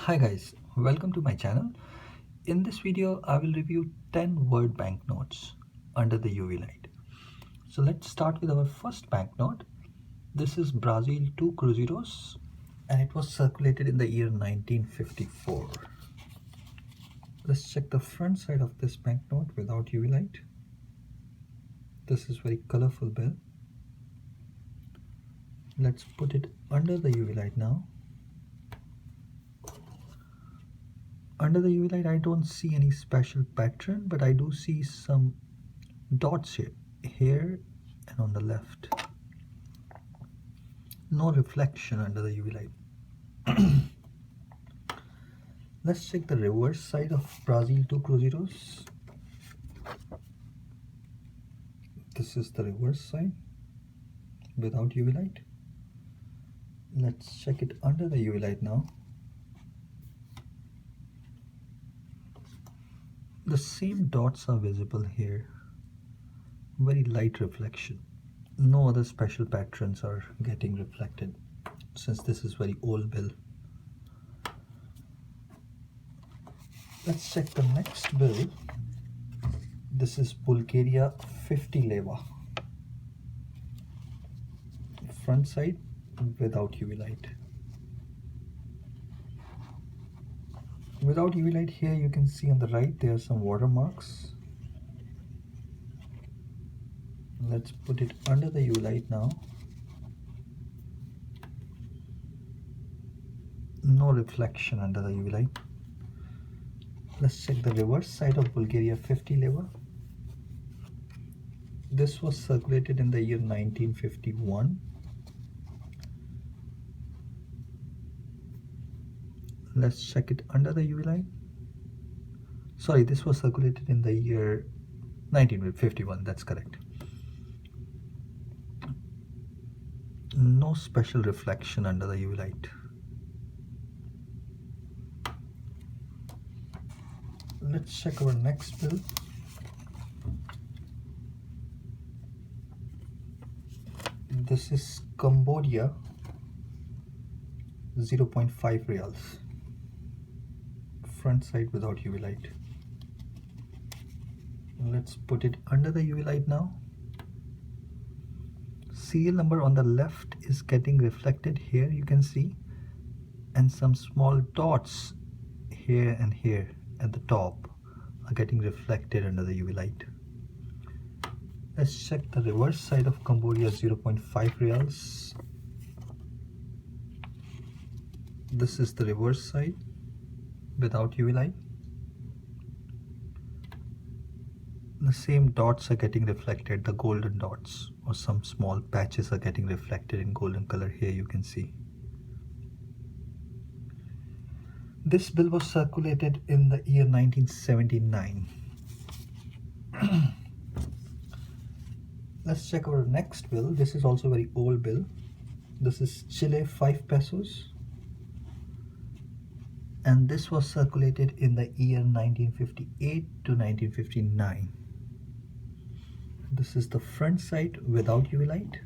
Hi guys, welcome to my channel. In this video, I will review 10 word banknotes under the UV light. So let's start with our first banknote. This is Brazil 2 Cruzeiros and it was circulated in the year 1954. Let's check the front side of this banknote without UV light. This is very colorful bill. Let's put it under the UV light now. Under the UV light, I don't see any special pattern, but I do see some dots here and on the left. No reflection under the UV light. Let's check the reverse side of Brazil 2 Cruzeiros. This is the reverse side without UV light. Let's check it under the UV light now. The same dots are visible here. Very light reflection. No other special patterns are getting reflected since this is very old bill. Let's check the next bill. This is Bulgaria 50 Leva. Front side without UV light. Without UV light here, you can see on the right there are some watermarks. Let's put it under the UV light now. No reflection under the UV light. Let's check the reverse side of Bulgaria 50 Leva. This was circulated in the year 1951. Let's check it under the UV light. Sorry, this was circulated in the year 1951, that's correct. No special reflection under the UV light. Let's check our next bill. This is Cambodia 0.5 Riels. Front side without UV light. Let's put it under the UV light now. Serial number on the left is getting reflected here, you can see, and some small dots here and here at the top are getting reflected under the UV light. Let's check the reverse side of Cambodia 0.5 Riels. This is the reverse side without UV light. The same dots are getting reflected, the golden dots, or some small patches are getting reflected in golden color here, you can see. This bill was circulated in the year 1979. Let's check our next bill. This is also a very old bill. This is Chile 5 pesos. And this was circulated in the year 1958 to 1959. This is the front side without UV light.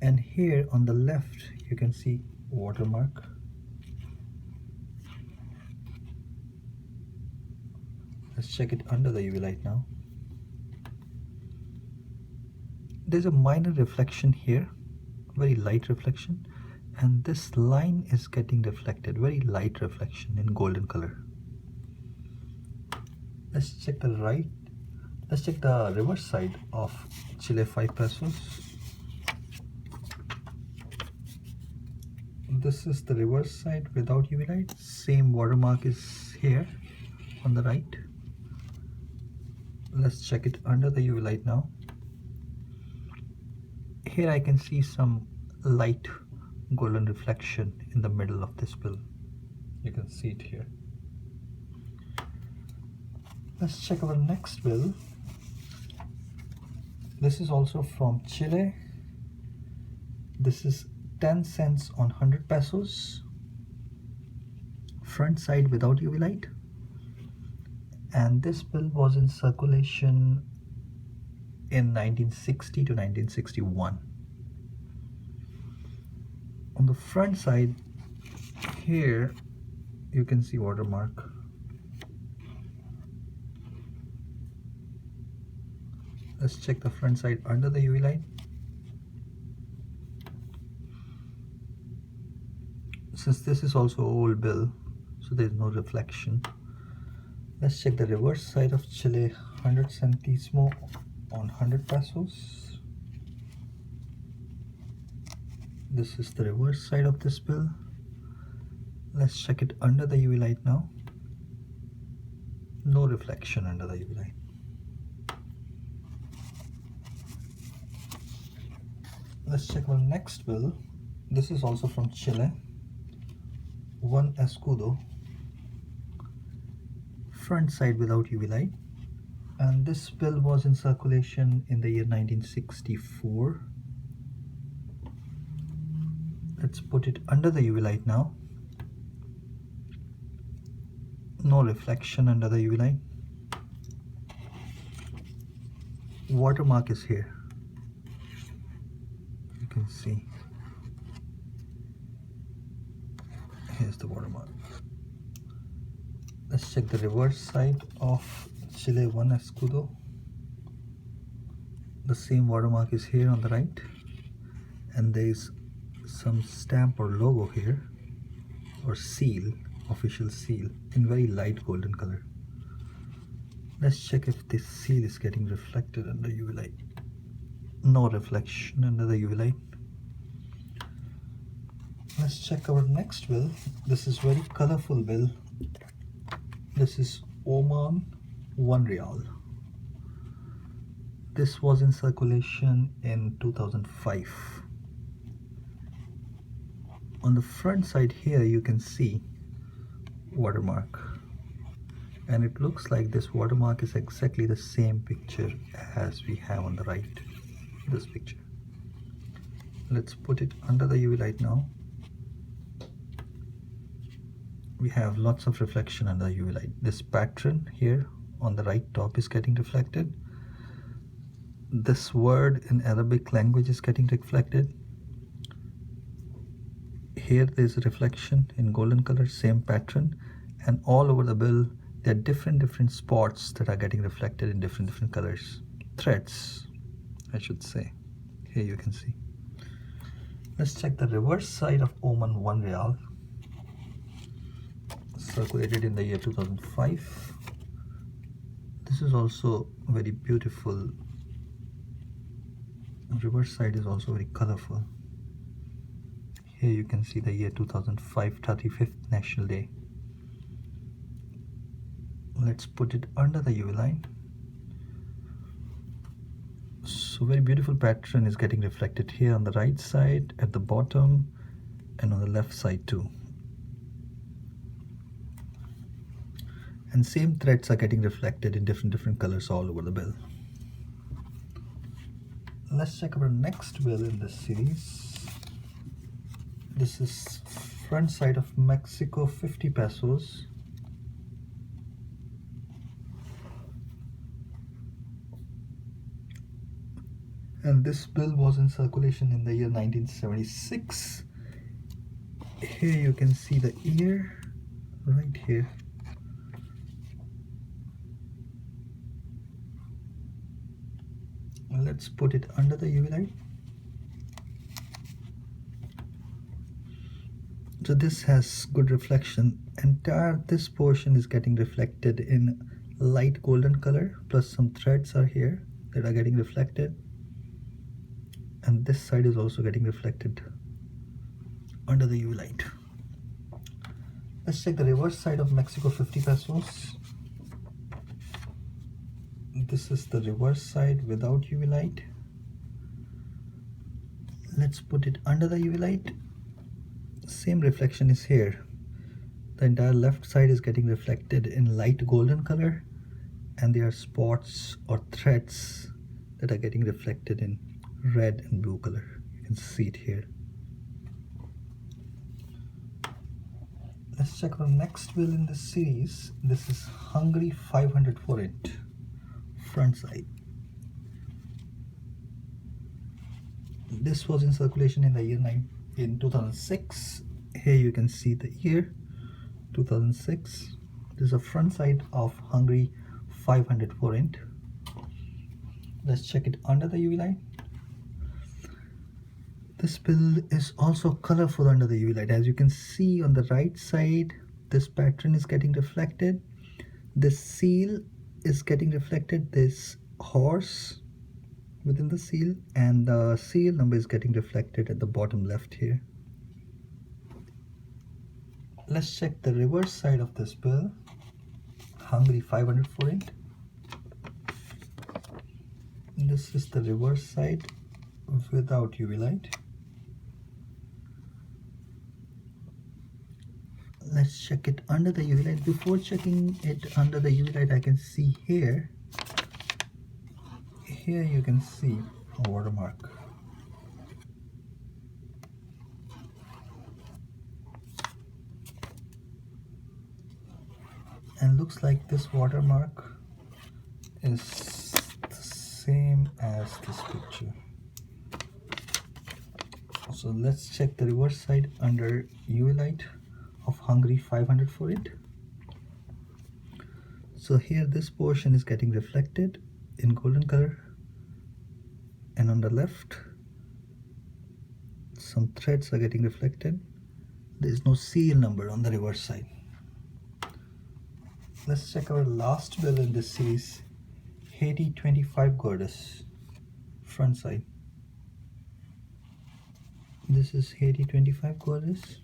And here on the left, you can see watermark. Let's check it under the UV light now. There's a minor reflection here, very light reflection. And this line is getting reflected, very light reflection in golden color. Let's check the reverse side of Chile 5 pesos. This is the reverse side without UV light. Same watermark is here on the right. Let's check it under the UV light now. Here I can see some light golden reflection in the middle of this bill. You can see it here. Let's check our next bill. This is also from Chile. This is 10 cents on 100 pesos. Front side without UV light. And this bill was in circulation in 1960 to 1961. On the front side, here you can see watermark. Let's check the front side under the UV light. Since this is also old bill, so there is no reflection. Let's check the reverse side of Chile 100 Centesimos on 100 pesos. This is the reverse side of this bill. Let's check it under the UV light now. No reflection under the UV light. Let's check our next bill. This is also from Chile. One Escudo. Front side without UV light. And this bill was in circulation in the year 1964. Let's put it under the UV light now. No reflection under the UV light. Watermark is here. You can see. Here's the watermark. Let's check the reverse side of Chile 1 Escudo. The same watermark is here on the right, and there is some stamp or logo here, or seal, official seal, in very light golden color. Let's check if this seal is getting reflected under UV light. No reflection under the UV light. Let's check our next bill. This is very colorful bill. This is Oman 1 Rial. This was in circulation in 2005. On the front side here you can see watermark, and it looks like this watermark is exactly the same picture as we have on the right, this picture. Let's put it under the UV light now. We have lots of reflection under UV light. This pattern here on the right top is getting reflected. This word in Arabic language is getting reflected. Here there is a reflection in golden color, same pattern, and all over the bill there are different spots that are getting reflected in different colors. Threads, I should say. Here you can see. Let's check the reverse side of Oman 1 Rial. Circulated in the year 2005. This is also very beautiful. Reverse side is also very colorful. Here you can see the year 2005, 35th National Day. Let's put it under the UV line. So very beautiful pattern is getting reflected here on the right side, at the bottom, and on the left side too. And same threads are getting reflected in different colors all over the bill. Let's check our next bill in this series. This is front side of Mexico 50 pesos. And this bill was in circulation in the year 1976. Here you can see the ear right here. Let's put it under the UV light. So this has good reflection. Entire this portion is getting reflected in light golden color, plus some threads are here that are getting reflected, and this side is also getting reflected under the UV light. Let's check the reverse side of Mexico 50 pesos. This is the reverse side without UV light. Let's put it under the UV light. Same reflection is here. The entire left side is getting reflected in light golden color, and there are spots or threads that are getting reflected in red and blue color. You can see it here. Let's check our next bill in this series. This is Hungary 500 Forint. Front side. This was in circulation in the year 2006. Here you can see the year 2006. This is a front side of Hungary 500 forint. Let's check it under the UV light. This bill is also colorful under the UV light. As you can see on the right side, this pattern is getting reflected. This seal is getting reflected. This horse within the seal, and the seal number is getting reflected at the bottom left here. Let's check the reverse side of this bill. Hungary 500 forint. This is the reverse side without UV light. Let's check it under the UV light. Before checking it under the UV light, I can see here you can see a watermark. And looks like this watermark is the same as this picture. So let's check the reverse side under UV light of Hungary 500 forint. So here this portion is getting reflected in golden color, and on the left some threads are getting reflected. There is no seal number on the reverse side. Let's check our last bill in this series, Haiti 25 Gourdes, front side. This is Haiti 25 Gourdes.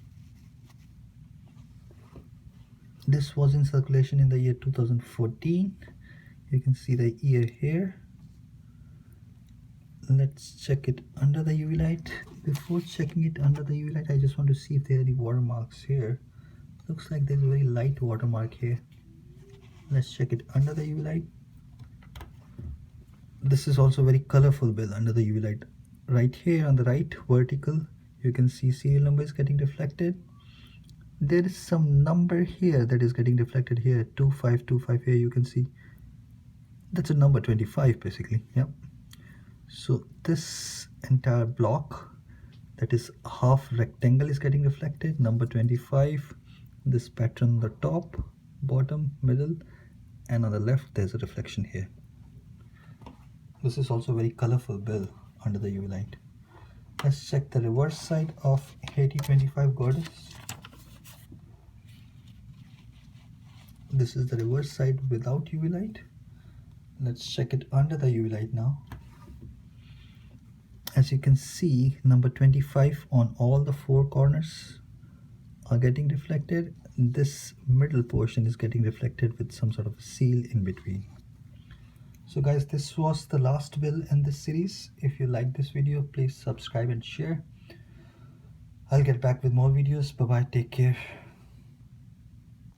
This was in circulation in the year 2014. You can see the year here. Let's check it under the UV light. Before checking it under the UV light, I just want to see if there are any watermarks here. Looks like there's a very light watermark here. Let's check it under the UV light. This is also very colorful bill under the UV light. Right here on the right vertical, you can see serial number is getting reflected. There is some number here that is getting reflected here, 2525 here. You can see that's a number 25 basically. Yeah. So this entire block, that is half rectangle, is getting reflected, number 25. This pattern on the top, bottom, middle, and on the left there's a reflection here. This is also a very colorful bill under the UV light. Let's check the reverse side of Haiti 25 Gourdes. This is the reverse side without UV light. Let's check it under the UV light now. As you can see, number 25 on all the four corners are getting reflected. This middle portion is getting reflected with some sort of seal in between. So guys, this was the last bill in this series. If you like this video, please subscribe and share. I'll get back with more videos. Bye bye, take care.